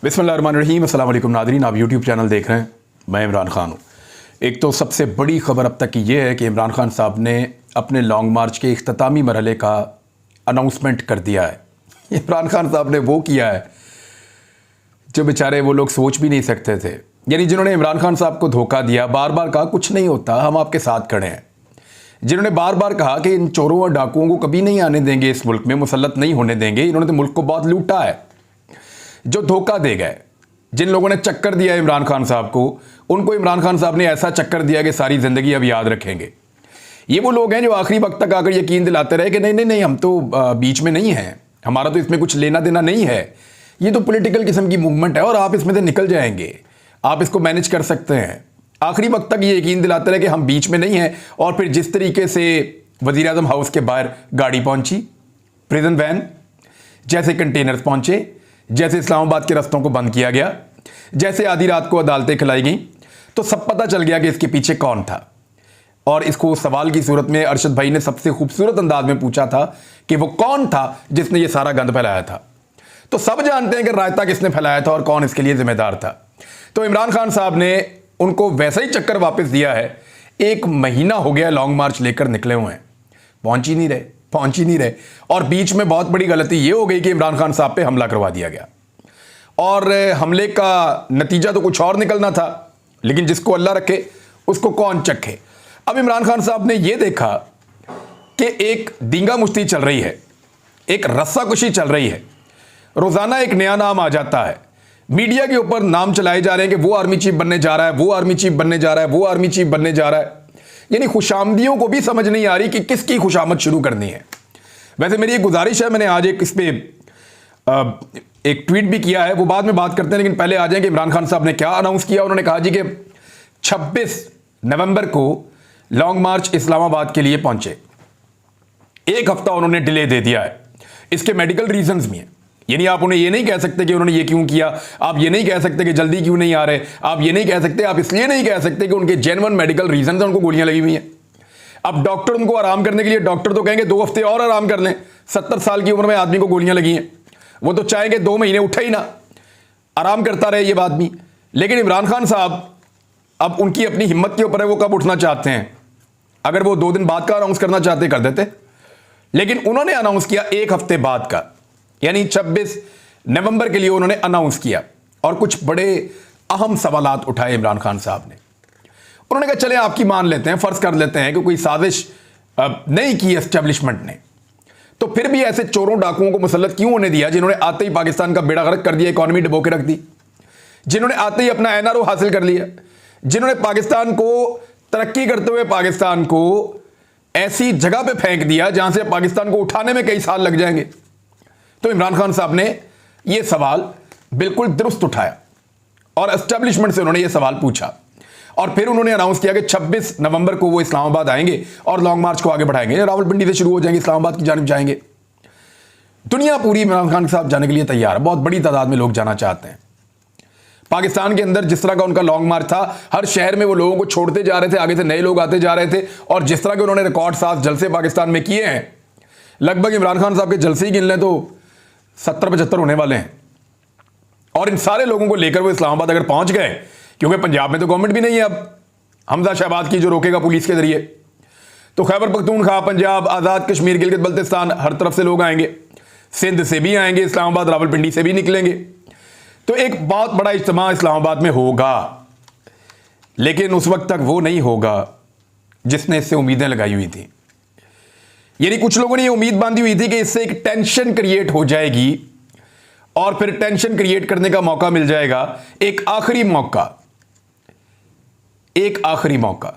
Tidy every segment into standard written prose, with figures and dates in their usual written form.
बिस्मिल्लाहिर्रहमानिर्रहीम। अस्सलाम वालेकुम नादरीन, आप यूट्यूब चैनल देख रहे हैं। मैं इमरान खान हूँ। एक तो सबसे बड़ी ख़बर अब तक की ये है कि इमरान खान साहब ने अपने लॉन्ग मार्च के इख्तितामी मरहले का अनाउंसमेंट कर दिया है। इमरान खान साहब ने वो किया है जो बेचारे वो लोग सोच भी नहीं सकते थे। यानी जिन्होंने इमरान खान साहब को धोखा दिया, बार बार कहा कुछ नहीं होता, हम आपके साथ खड़े हैं, जिन्होंने बार बार कहा कि इन चोरों और डाकुओं को कभी नहीं आने देंगे, इस मुल्क में मुसल्लत नहीं होने देंगे, इन्होंने तो मुल्क को बहुत लूटा है, जो धोखा दे गए, जिन लोगों ने चक्कर दिया इमरान खान साहब को, उनको इमरान खान साहब ने ऐसा चक्कर दिया कि सारी ज़िंदगी अब याद रखेंगे। ये वो लोग हैं जो आखिरी वक्त तक आकर यकीन दिलाते रहे कि नहीं नहीं नहीं, हम तो बीच में नहीं हैं, हमारा तो इसमें कुछ लेना देना नहीं है, ये तो पॉलिटिकल किस्म की मूवमेंट है और आप इसमें से निकल जाएंगे, आप इसको मैनेज कर सकते हैं। आखिरी वक्त तक ये यकीन दिलाते रहे कि हम बीच में नहीं हैं। और फिर जिस तरीके से वज़ीर आज़म हाउस के बाहर गाड़ी पहुंची, प्रिजन वैन, जैसे कंटेनर्स पहुंचे, जैसे इस्लामाबाद के रस्तों को बंद किया गया, जैसे आधी रात को अदालतें खिलाई गई, तो सब पता चल गया कि इसके पीछे कौन था। और इसको सवाल की सूरत में अरशद भाई ने सबसे खूबसूरत अंदाज में पूछा था कि वो कौन था जिसने ये सारा गंद फैलाया था। तो सब जानते हैं कि रायता किसने फैलाया था और कौन इसके लिए जिम्मेदार था। तो इमरान खान साहब ने उनको वैसा ही चक्कर वापस दिया है। 1 महीना हो गया लॉन्ग मार्च लेकर निकले हुए हैं, पहुंच ही नहीं रहे। और बीच में बहुत बड़ी गलती यह हो गई कि इमरान खान साहब पे हमला करवा दिया गया, और हमले का नतीजा तो कुछ और निकलना था, लेकिन जिसको अल्लाह रखे उसको कौन चखे। अब इमरान खान साहब ने यह देखा कि एक दींगा मुश्ती चल रही है, एक रस्साकुशी चल रही है, रोजाना एक नया नाम आ जाता है, मीडिया के ऊपर नाम चलाए जा रहे हैं कि वो आर्मी चीफ बनने जा रहा है, वो आर्मी चीफ बनने जा रहा है, वो आर्मी चीफ बनने जा रहा है। यानी खुशामदियों को भी समझ नहीं आ रही कि किसकी खुशामद शुरू करनी है। वैसे मेरी एक गुजारिश है, मैंने आज एक ट्वीट भी किया है, वो बाद में बात करते हैं, लेकिन पहले आ जाएंगे इमरान खान साहब ने क्या अनाउंस किया। उन्होंने कहा जी कि 26 नवंबर को लॉन्ग मार्च इस्लामाबाद के लिए पहुंचे, 1 हफ्ता उन्होंने डिले दे दिया है। इसके मेडिकल रीजंस भी हैं, यानी आप उन्हें ये नहीं कह सकते कि उन्होंने ये क्यों किया, आप ये नहीं कह सकते कि जल्दी क्यों नहीं आ रहे, आप ये नहीं कह सकते, आप इसलिए नहीं कह सकते कि उनके जेन्युइन मेडिकल रीजन है, उनको गोलियां लगी हुई हैं। अब डॉक्टर उनको आराम करने के लिए, डॉक्टर तो कहेंगे 2 हफ्ते और आराम कर लें, 70 साल की उम्र में आदमी को गोलियां लगी हैं, वो तो चाहेंगे 2 महीने उठा ही ना, आराम करता रहे ये आदमी। लेकिन इमरान खान साहब अब उनकी अपनी हिम्मत के ऊपर है, वो कब उठना चाहते हैं। अगर वो 2 दिन बाद का अनाउंस करना चाहते कर देते, लेकिन उन्होंने अनाउंस किया 1 हफ्ते बाद का, यानी 26 नवंबर के लिए उन्होंने अनाउंस किया। और कुछ बड़े अहम सवालात उठाए इमरान खान साहब ने। उन्होंने कहा चले आपकी मान लेते हैं, फर्ज कर लेते हैं कि कोई साजिश नहीं की एस्टेब्लिशमेंट ने, तो फिर भी ऐसे चोरों डाकुओं को मुसल्लत क्यों होने दिया जिन्होंने आते ही पाकिस्तान का बेड़ा गर्क कर दिया, इकॉनमी डुबो के रख दी, जिन्होंने आते ही अपना एनआरओ हासिल कर लिया, जिन्होंने पाकिस्तान को तरक्की करते हुए पाकिस्तान को ऐसी जगह पे फेंक दिया जहां से पाकिस्तान को उठाने में कई साल लग जाएंगे। तो इमरान खान साहब ने यह सवाल बिल्कुल दुरुस्त उठाया और एस्टेब्लिशमेंट से उन्होंने यह सवाल पूछा, और फिर उन्होंने अनाउंस किया कि 26 नवंबर को वो इस्लामाबाद आएंगे और लॉन्ग मार्च को आगे बढ़ाएंगे, रावलपिंडी से शुरू हो जाएंगे, इस्लामाबाद की जानिब जाएंगे। दुनिया पूरी इमरान खान साहब जाने के लिए तैयार है, बहुत बड़ी तादाद में लोग जाना चाहते हैं। पाकिस्तान के अंदर जिस तरह का उनका लॉन्ग मार्च था, हर शहर में वो लोगों को छोड़ते जा रहे थे, आगे से नए लोग आते जा रहे थे, और जिस तरह के उन्होंने रिकॉर्ड 7 जलसे पाकिस्तान में किए हैं, लगभग इमरान खान साहब के जलसे ही गिन लें तो 70-75 होने वाले हैं। और इन सारे लोगों को लेकर वो इस्लामाबाद अगर पहुंच गए, क्योंकि पंजाब में तो गवर्नमेंट भी नहीं है अब हमजा शहबाज की जो रोकेगा पुलिस के जरिए, तो खैबर पख्तूनख्वा, पंजाब, आज़ाद कश्मीर, गिलगित बल्तिस्तान, हर तरफ से लोग आएंगे, सिंध से भी आएंगे, इस्लामाबाद रावलपिंडी से भी निकलेंगे। तो एक बहुत बड़ा इज्तिमा इस्लामाबाद में होगा, लेकिन उस वक्त तक वो नहीं होगा जिसने इससे उम्मीदें लगाई हुई थी। यानी कुछ लोगों ने ये उम्मीद बांधी हुई थी कि इससे एक टेंशन क्रिएट हो जाएगी, और फिर टेंशन क्रिएट करने का मौका मिल जाएगा, एक आखिरी मौका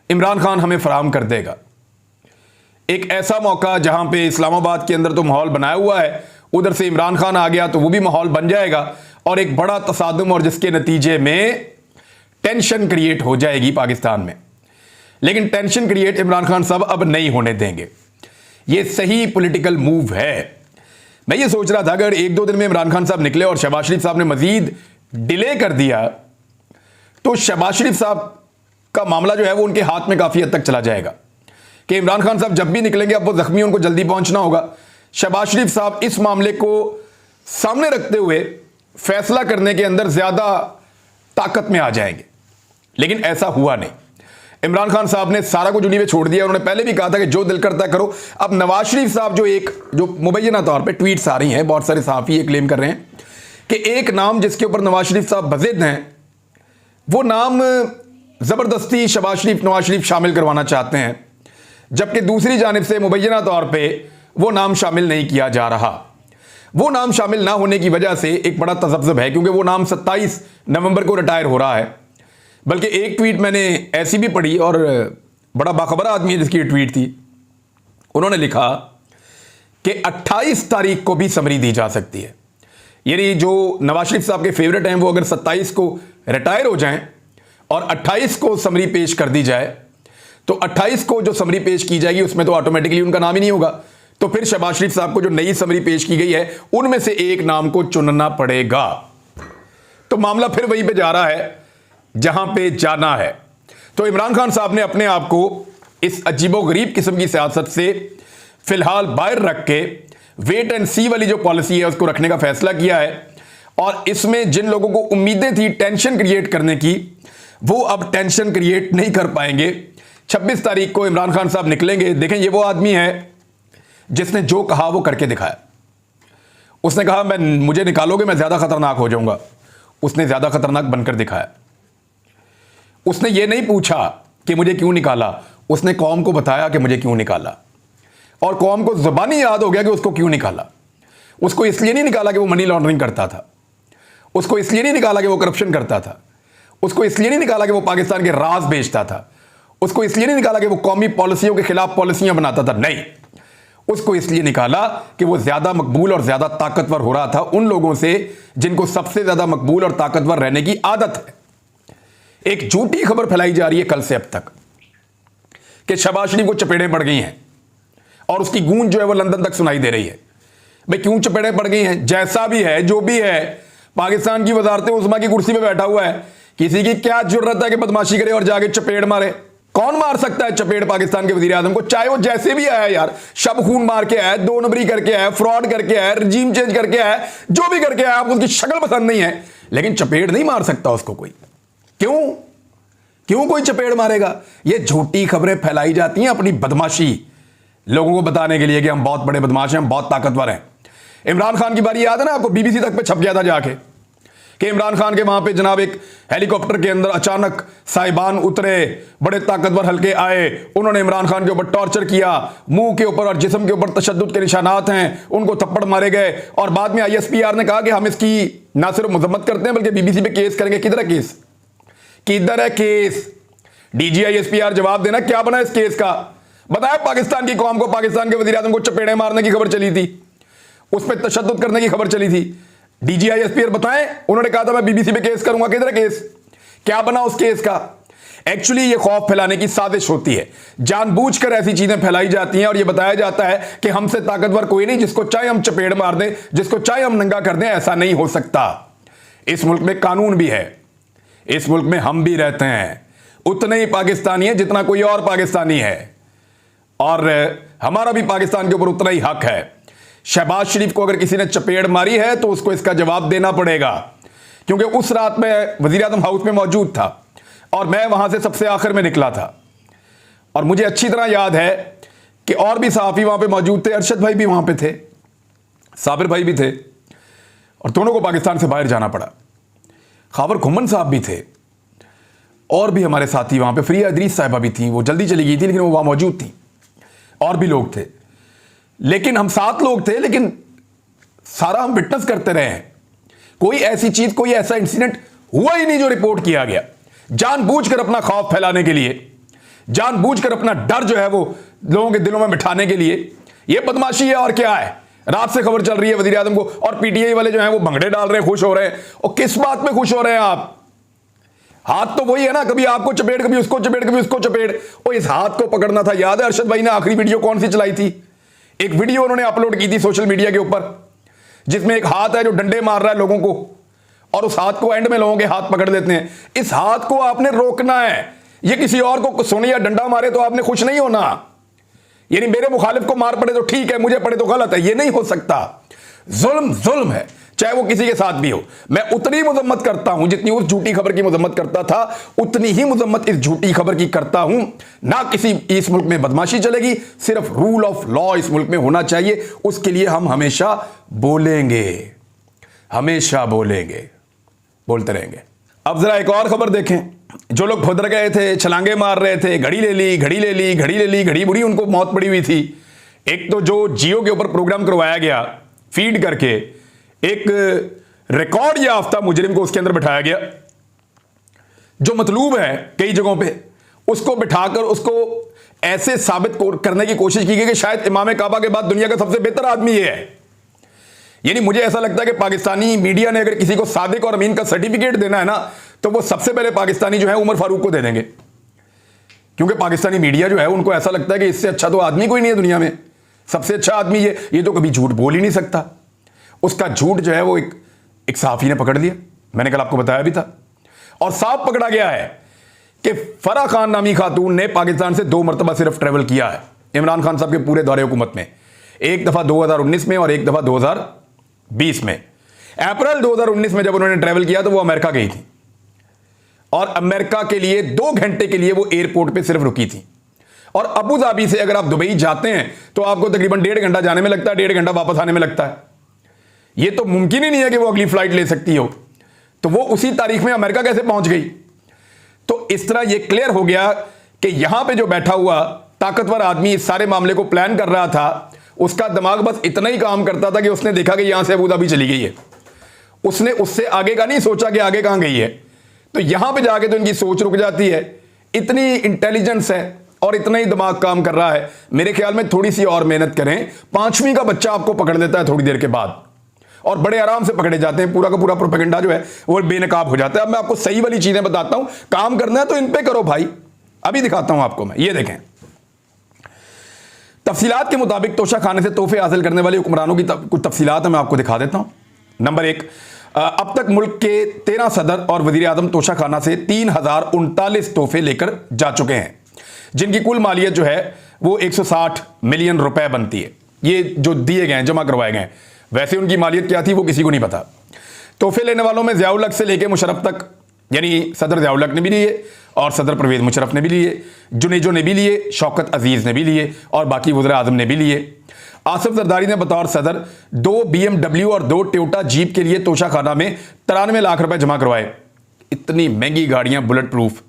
इमरान खान हमें फराहम कर देगा। एक ऐसा मौका जहां पे इस्लामाबाद के अंदर तो माहौल बनाया हुआ है, उधर से इमरान खान आ गया तो वो भी माहौल बन जाएगा, और एक बड़ा तसादुम, और जिसके नतीजे में टेंशन क्रिएट हो जाएगी पाकिस्तान में। लेकिन टेंशन क्रिएट इमरान खान साहब अब नहीं होने देंगे। ये सही पॉलिटिकल मूव है। मैं ये सोच रहा था अगर 1-2 दिन में इमरान खान साहब निकले और शहबाज शरीफ साहब ने मजीद डिले कर दिया, तो शहबाज शरीफ साहब का मामला जो है वो उनके हाथ में काफी हद तक चला जाएगा कि इमरान खान साहब जब भी निकलेंगे, अब वो जख्मी, उनको जल्दी पहुंचना होगा। शहबाज शरीफ साहब इस मामले को सामने रखते हुए फैसला करने के अंदर ज्यादा ताकत में आ जाएंगे, लेकिन ऐसा हुआ नहीं। इमरान खान साहब ने सारा कुछ उन्हीं पे छोड़ दिया। उन्होंने पहले भी कहा था कि जो दिल करता है करो। अब नवाज शरीफ साहब जो मुबैना तौर पे ट्वीट्स आ रही हैं, बहुत सारे सहाफ़ी ये क्लेम कर रहे हैं कि एक नाम जिसके ऊपर नवाज शरीफ साहब बज़िद हैं, वो नाम ज़बरदस्ती शहबाज शरीफ नवाज शरीफ शामिल करवाना चाहते हैं, जबकि दूसरी जानिब से मुबैना तौर पे वो नाम शामिल नहीं किया जा रहा। वो नाम शामिल ना होने की वजह से एक बड़ा तज़ब्ज़ुब है, क्योंकि वो नाम 27 नवंबर को रिटायर हो रहा है। बल्कि एक ट्वीट मैंने ऐसी भी पढ़ी, और बड़ा बाखबर आदमी है जिसकी ट्वीट थी, उन्होंने लिखा कि 28 तारीख को भी समरी दी जा सकती है। यानी जो नवाज शरीफ साहब के फेवरेट हैं वो अगर 27 को रिटायर हो जाएं और 28 को समरी पेश कर दी जाए, तो 28 को जो समरी पेश की जाएगी उसमें तो ऑटोमेटिकली उनका नाम ही नहीं होगा। तो फिर शहबाज शरीफ साहब को जो नई समरी पेश की गई है उनमें से एक नाम को चुनना पड़ेगा। तो मामला फिर वहीं पे जा रहा है जहां पे जाना है। तो इमरान खान साहब ने अपने आप को इस अजीबोगरीब किस्म की सियासत से फिलहाल बाहर रख के वेट एंड सी वाली जो पॉलिसी है उसको रखने का फैसला किया है। और इसमें जिन लोगों को उम्मीदें थी टेंशन क्रिएट करने की, वो अब टेंशन क्रिएट नहीं कर पाएंगे। 26 तारीख को इमरान खान साहब निकलेंगे। देखें, ये वो आदमी है जिसने जो कहा वो करके दिखाया। उसने कहा मुझे निकालोगे मैं ज्यादा खतरनाक हो जाऊंगा, उसने ज्यादा खतरनाक बनकर दिखाया। उसने ये नहीं पूछा कि मुझे क्यों निकाला, उसने कौम को बताया कि मुझे क्यों निकाला, और कौम को जुबानी याद हो गया कि उसको क्यों निकाला। उसको इसलिए नहीं निकाला कि वो मनी लॉन्ड्रिंग करता था, उसको इसलिए नहीं निकाला कि वो करप्शन करता था, उसको इसलिए नहीं निकाला कि वो पाकिस्तान के राज बेचता था, उसको इसलिए नहीं निकाला कि वो कौमी पॉलिसियों के खिलाफ पॉलिसियां बनाता था। नहीं, उसको इसलिए निकाला कि वो ज्यादा मकबूल और ज्यादा ताकतवर हो रहा था उन लोगों से जिनको सबसे ज्यादा मकबूल और ताकतवर रहने की आदत है। एक झूठी खबर फैलाई जा रही है कल से अब तक कि शहबाज शरीफ को चपेड़ें पड़ गई हैं, और उसकी गूंज जो है वो लंदन तक सुनाई दे रही है। भाई क्यों चपेड़ें पड़ गई हैं? जैसा भी है, जो भी है, पाकिस्तान की वजारत उस्मा की कुर्सी पे बैठा हुआ है। किसी की क्या जरूरत है कि बदमाशी करे और जाके चपेड़ मारे? कौन मार सकता है चपेड़ पाकिस्तान के वजीर आजम को? चाहे वो जैसे भी आया यार, शब खून मार के आया, 2 नंबरी करके आया, फ्रॉड करके आया, रजीम चेंज करके आया, जो भी करके आया, आपको उसकी शक्ल पसंद नहीं है, लेकिन चपेड़ नहीं मार सकता उसको कोई। क्यों कोई चपेड़ मारेगा? ये झूठी खबरें फैलाई जाती हैं अपनी बदमाशी लोगों को बताने के लिए कि हम बहुत बड़े बदमाश हैं, हम बहुत ताकतवर हैं। इमरान खान की बारी याद है ना आपको? बीबीसी तक पे छप गया था जाके कि इमरान खान के वहां पे जनाब एक हेलीकॉप्टर के अंदर अचानक साहिबान उतरे, बड़े ताकतवर हल्के आए, उन्होंने इमरान खान के ऊपर टॉर्चर किया, मुंह के ऊपर और जिस्म के ऊपर तशद्दुद के निशानात हैं, उनको थप्पड़ मारे गए। और बाद में ISPR ने कहा कि हम इसकी ना सिर्फ मजम्मत करते हैं बल्कि बीबीसी पे केस करेंगे। किधर है केस? किधर है केस? DG ISPR जवाब देना, क्या बना इस केस का? बताया पाकिस्तान की कौम को, पाकिस्तान के वजीर आजम को चपेड़े मारने की खबर चली थी, उस पर तशद्दुद करने की खबर चली थी। DG ISPR बताएं, उन्होंने कहा था मैं बीबीसी पे केस करूंगा। किधर है केस? क्या बना उस केस का? एक्चुअली ये खौफ फैलाने की साजिश होती है, जानबूझकर ऐसी चीजें फैलाई जाती हैं और ये बताया जाता है कि हमसे ताकतवर कोई नहीं, जिसको चाहे हम चपेड़ मार दें, जिसको चाहे हम नंगा कर दें। ऐसा नहीं हो सकता। इस मुल्क में कानून भी है, इस मुल्क में हम भी रहते हैं, उतने ही पाकिस्तानी है जितना कोई और पाकिस्तानी है, और हमारा भी पाकिस्तान के ऊपर उतना ही हक है। शहबाज शरीफ को अगर किसी ने चपेड़ मारी है तो उसको इसका जवाब देना पड़ेगा, क्योंकि उस रात में वजीर आजम हाउस में मौजूद था और मैं वहां से सबसे आखिर में निकला था। और मुझे अच्छी तरह याद है कि और भी सहाफ़ी वहां पे मौजूद थे, अरशद भाई भी वहां पे थे, साबिर भाई भी थे, और दोनों को पाकिस्तान से बाहर जाना पड़ा। खाबर खुमन साहब भी थे, और भी हमारे साथी वहां पे, फ्रिया इदरीस साहिबा भी थी, वो जल्दी चली गई थी लेकिन वो वहां मौजूद थी, और भी लोग थे। लेकिन हम 7 लोग थे, लेकिन सारा हम विटनेस करते रहे हैं। कोई ऐसी चीज, कोई ऐसा इंसिडेंट हुआ ही नहीं जो रिपोर्ट किया गया। जानबूझकर अपना खौफ फैलाने के लिए, जानबूझकर अपना डर जो है वो लोगों के दिलों में बिठाने के लिए, ये बदमाशी है और क्या है। रात से खबर चल रही है वजीर आजम को, और PTI वाले जो हैं वो भंगड़े डाल रहे हैं, खुश हो रहे हैं। और किस बात में खुश हो रहे हैं आप? हाथ तो वही है ना, कभी आपको चपेड़, कभी उसको चपेड़, कभी उसको चपेड़। और इस हाथ को पकड़ना था। याद है अरशद भाई ने आखिरी वीडियो कौन सी चलाई थी? एक वीडियो उन्होंने अपलोड की थी सोशल मीडिया के ऊपर, जिसमें एक हाथ है जो डंडे मार रहा है लोगों को, और उस हाथ को एंड में लोगों के हाथ पकड़ देते हैं। इस हाथ को आपने रोकना है। ये किसी और को सोने या डंडा मारे तो आपने खुश नहीं होना। यानी मेरे मुखालिफ को मार पड़े तो ठीक है, मुझे पड़े तो गलत है, ये नहीं हो सकता। जुल्म जुल्म है, चाहे वो किसी के साथ भी हो। मैं उतनी मजम्मत करता हूं जितनी उस झूठी खबर की मजम्मत करता था, उतनी ही मजम्मत इस झूठी खबर की करता हूं। ना किसी इस मुल्क में बदमाशी चलेगी, सिर्फ रूल ऑफ लॉ इस मुल्क में होना चाहिए। उसके लिए हम हमेशा बोलेंगे, हमेशा बोलेंगे, बोलते रहेंगे। अब जरा एक और खबर देखें। जो लोग खुदर गए थे, छलांगे मार रहे थे, घड़ी ले ली, घड़ी ले ली, घड़ी ले ली, घड़ी बुरी, उनको मौत पड़ी हुई थी। एक तो जो जियो के ऊपर प्रोग्राम करवाया गया फीड करके, एक रिकॉर्ड याफ्ता मुजरिम को उसके अंदर बिठाया गया, जो मतलूब है कई जगहों पे, उसको बिठाकर उसको ऐसे साबित करने की कोशिश की गई कि शायद इमाम काबा के बाद दुनिया का सबसे बेहतर आदमी ये है। यानी मुझे ऐसा लगता है कि पाकिस्तानी मीडिया ने अगर किसी को सादिक और अमीन का सर्टिफिकेट देना है ना, तो वो सबसे पहले पाकिस्तानी जो है उमर फारूक को दे देंगे, क्योंकि पाकिस्तानी मीडिया जो है उनको ऐसा लगता है कि इससे अच्छा तो आदमी कोई नहीं है दुनिया में, सबसे अच्छा आदमी ये तो कभी झूठ बोल ही नहीं सकता। उसका झूठ जो है वो एक सहाफी ने पकड़ लिया, मैंने कल आपको बताया भी था, और साफ पकड़ा गया है कि फराह खान नामी खातून ने पाकिस्तान से 2 मरतबा सिर्फ ट्रेवल किया है इमरान खान साहब के पूरे दौरे हुकूमत में। एक दफा 2019 में और एक दफा 2020 में। अप्रैल 2019 में जब उन्होंने ट्रेवल किया तो वो अमेरिका गई थी, और अमेरिका के लिए 2 घंटे के लिए वो एयरपोर्ट पे सिर्फ रुकी थी। और अबू धाबी से अगर आप दुबई जाते हैं तो आपको तकरीबन 1.5 घंटा जाने में लगता है, 1.5 घंटा वापस आने में लगता है। ये तो मुमकिन ही नहीं है कि वो अगली फ्लाइट ले सकती हो, तो वो उसी तारीख में अमेरिका कैसे पहुंच गई। तो इस तरह ये क्लियर हो गया कि यहां पे जो बैठा हुआ ताकतवर आदमी इस सारे मामले को प्लान कर रहा था, उसका दिमाग बस इतना ही काम करता था कि उसने देखा कि यहां से अबू धाबी चली गई है, उसने उससे आगे का नहीं सोचा कि आगे कहां गई है। तो यहां पे जाके तो इनकी सोच रुक जाती है। इतनी इंटेलिजेंस है और इतना ही दिमाग काम कर रहा है। मेरे ख्याल में थोड़ी सी और मेहनत करें, 5वीं का बच्चा आपको पकड़ लेता है थोड़ी देर के बाद, और बड़े आराम से पकड़े जाते हैं। पूरा का पूरा प्रोपेगेंडा जो है वो बेनकाब हो जाता है। अब मैं आपको सही वाली चीजें बताता हूं, काम करना है तो इन पे करो भाई। अभी दिखाता हूं आपको मैं, ये देखें। तफसीलात के मुताबिक तोशा खाने से तोहफे हासिल करने वाले हुक्मरानों की कुछ तफसीलात मैं आपको दिखा देता हूं। नंबर 1, अब तक मुल्क के 13 सदर और वजीर आजम तोशा खाना से 3039 तोहफे लेकर जा चुके हैं, जिनकी कुल मालियत जो है वो 160 मिलियन रुपए बनती है। ये जो दिए गए हैं, जमा करवाए गए हैं, वैसे उनकी मालियत क्या थी वो किसी को नहीं पता। तोहफे लेने वालों में ज़ियाउल हक से लेकर मुशर्रफ तक, यानी सदर ज़ियाउल हक ने भी लिए और सदर परवेज़ मुशर्रफ ने भी लिए, जुनेजो ने भी लिए, शौकत अजीज़ ने भी लिए और बाकी वज़ीर आज़म ने भी लिए। आसिफ जरदारी ने बतौर सदर 2 BMW और 2 टोयोटा जीप के लिए तोशा खाना में 93 लाख रुपए जमा करवाए। इतनी महंगी गाड़ियां, बुलेट प्रूफ,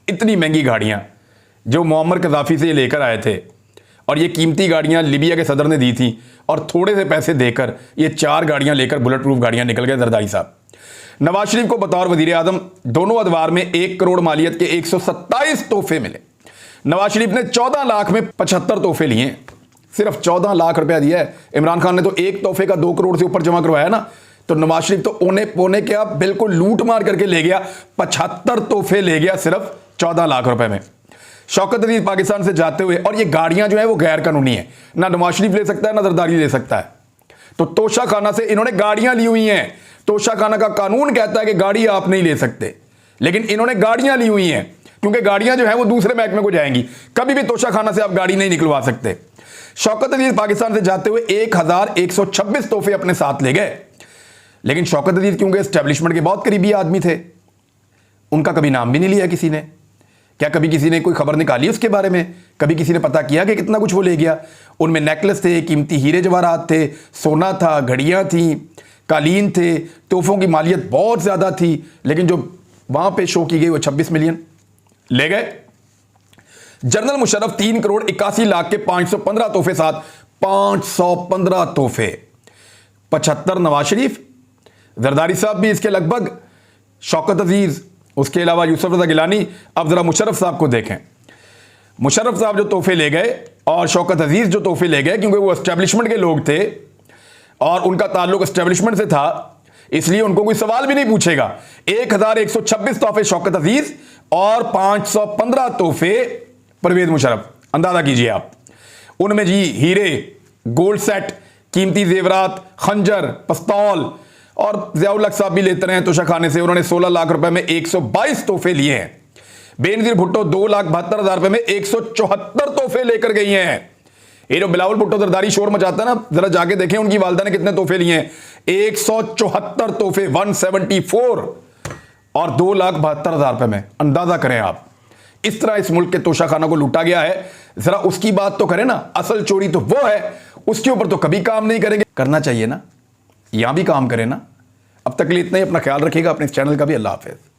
इतनी महंगी गाड़ियां जो मुअम्मर कज़ाफ़ी से ये लेकर आए थे, और ये कीमती गाड़ियां लिबिया के सदर ने दी थी, और थोड़े से पैसे देकर ये 4 गाड़ियां लेकर बुलेट प्रूफ गाड़ियां निकल गए जरदारी साहब। नवाज शरीफ को बतौर वजीर आजम दोनों अदवार में 1 करोड़ मालियत के 127 तोहफे मिले। नवाज शरीफ ने 14 लाख में 75 तोहफे लिए, सिर्फ 14 लाख रुपया दिया है। इमरान खान ने तो एक तोहफे का 2 करोड़ से ऊपर जमा करवाया ना, तो नवाज शरीफ तो ओने पोने क्या बिल्कुल लूट मार करके ले गया, 75 तोहफे ले गया सिर्फ 14 लाख रुपए में। शौकत अजीज पाकिस्तान से जाते हुए, और ये गाड़ियां जो है वो गैर कानूनी है, ना नवाज शरीफ ले सकता है ना जरदारी ले सकता है। तो तोशा खाना से इन्होंने गाड़ियां ली हुई हैं। तोशा खाना का कानून कहता है कि गाड़ी आप नहीं ले सकते, लेकिन इन्होंने गाड़ियां ली हुई हैं, क्योंकि गाड़ियां जो है वो दूसरे महकमे को जाएंगी। कभी भी तोशा खाना से आप गाड़ी नहीं निकलवा सकते। शौकत अजीज पाकिस्तान से जाते हुए 1126 तोहफे अपने साथ ले गए, लेकिन शौकत अजीज क्योंकि एस्टेब्लिशमेंट के बहुत करीबी आदमी थे, उनका कभी नाम भी नहीं लिया किसी ने। क्या कभी किसी ने कोई खबर निकाली उसके बारे में? कभी किसी ने पता किया कि कितना कुछ वो ले गया? उनमें नेकलेस थे, कीमती हीरे जवाहरात थे, सोना था, घड़ियां थी, कालीन थे, तोहफों की मालियत बहुत ज्यादा थी, लेकिन जो वहां पे शो की गई वो 26 मिलियन ले गए। जनरल मुशर्रफ 3 करोड़ 81 लाख के 515 तोहफे साथ 515 तोहफे, 75 नवाज शरीफ, जरदारी साहब भी इसके लगभग, शौकत अजीज, उसके अलावा यूसुफ रज़ा गिलानी। अब जरा मुशर्रफ साहब को देखें। मुशर्रफ साहब जो तोहफे ले गए और शौकत अजीज जो तोहफे ले गए, क्योंकि वो एस्टेब्लिशमेंट के लोग थे और उनका ताल्लुक एस्टेब्लिशमेंट से था, इसलिए उनको कोई सवाल भी नहीं पूछेगा। 1126 तोहफे शौकत अजीज और 515 तोहफे परवेज मुशर्रफ। अंदाजा कीजिए आप, उनमें जी हीरे, गोल्ड सेट, कीमती जेवरात, खंजर, पिस्तौल, और ज़ियाउल हक साहब भी लेते रहे तोशा खाने से। उन्होंने 16 लाख रुपए में 122 तोहफे लिए हैं। बेनजीर भुट्टो 2,72,000 रुपए में 174 तोहफे लेकर गई हैं। ये जो बिलावल भुट्टो जरदारी शोर मचाता है ना, जरा जाके देखें उनकी वालदा ने कितने तोहफे लिए हैं। 174 तोहफे, 174, और 2,72,000 रुपए में। अंदाजा करें आप, इस तरह इस मुल्क के तोशाखाना को लूटा गया है। जरा उसकी बात तो करें ना, असल चोरी तो वो है, उसके ऊपर तो कभी काम नहीं करेंगे। करना चाहिए ना, यहां भी काम करें ना। अब तक के लिए इतना ही, अपना ख्याल रखिएगा, अपने इस चैनल का भी। अल्लाह हाफिज।